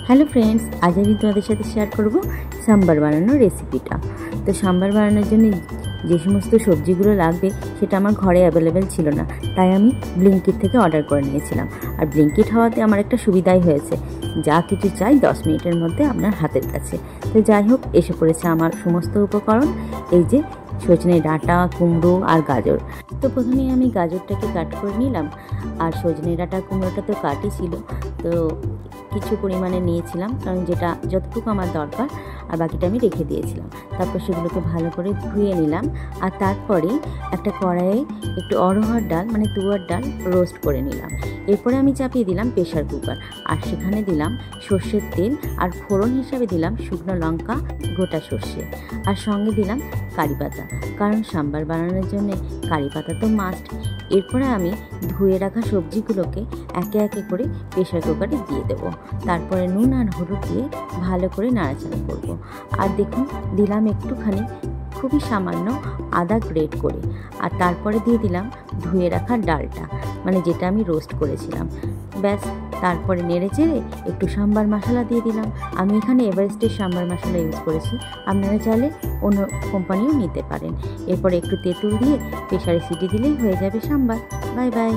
Hello friends, আজ আমি তোমাদের সাথে শেয়ার করব সাম্বার বানানোর রেসিপিটা। তো সাম্বার বানানোর জন্য যে সমস্ত সবজিগুলো লাগবে সেটা আমার ঘরে অ্যাভেলেবেল ছিল না, তাই আমি ব্লিঙ্কিট থেকে অর্ডার করে নিয়েছিলাম। আর ব্লিঙ্কিট হওয়াতে আমার একটা সুবিধাই হয়েছে, যা কিছু চাই 10 মিনিটের মধ্যে আপনার হাতের কাছে। তো যাই হোক, এসে পড়েছে আমার সমস্ত উপকরণ। এই যে সজনে ডাঁটা, কুমড়ো আর গাজর। তো প্রথমেই আমি গাজরটাকে কাট করে নিলাম, আর সজনে ডাঁটা কুমড়োটা তো কাটই ছিল, তো কিছু পরিমাণে নিয়েছিলাম, কারণ যেটা যতটুকু আমার দরকার, আর বাকিটা আমি রেখে দিয়েছিলাম। তারপর সেগুলোকে ভালো করে ধুয়ে নিলাম, আর তারপরে একটা কড়াইয়ে একটু অড়হর ডাল মানে তুয়ার ডাল রোস্ট করে নিলাম। এরপরে আমি চাপিয়ে দিলাম প্রেশার কুকার, আর সেখানে দিলাম সর্ষের তেল, আর ফোড়ন হিসাবে দিলাম শুকনো লঙ্কা, গোটা সর্ষে, আর সঙ্গে দিলাম কারি পাতা, কারণ সাম্বার বানানোর জন্য কারি পাতা তো মাস্ট। এরপরে আমি ধুয়ে রাখা সবজিগুলোকে একে একে করে প্রেশার কুকারে দিয়ে দেবো। তারপরে নুন আর হলুদ দিয়ে ভালো করে নাড়াচাড়া করব। আর দেখুন, দিলাম একটুখানি খুবই সামান্য আদা গ্রেট করে, আর তারপরে দিয়ে দিলাম ধুয়ে রাখা ডালটা, মানে যেটা আমি রোস্ট করেছিলাম। ব্যাস, তারপরে নেড়ে চেড়ে একটু সাম্বার মশলা দিয়ে দিলাম। আমি এখানে এভারেস্টের সাম্বার মশলা ইউজ করেছি, আপনারা চাইলে অন্য কোম্পানিও নিতে পারেন। এরপরে একটু তেঁতুল দিয়ে প্রেশারে সিটি দিলেই হয়ে যাবে সাম্বার। Bye bye.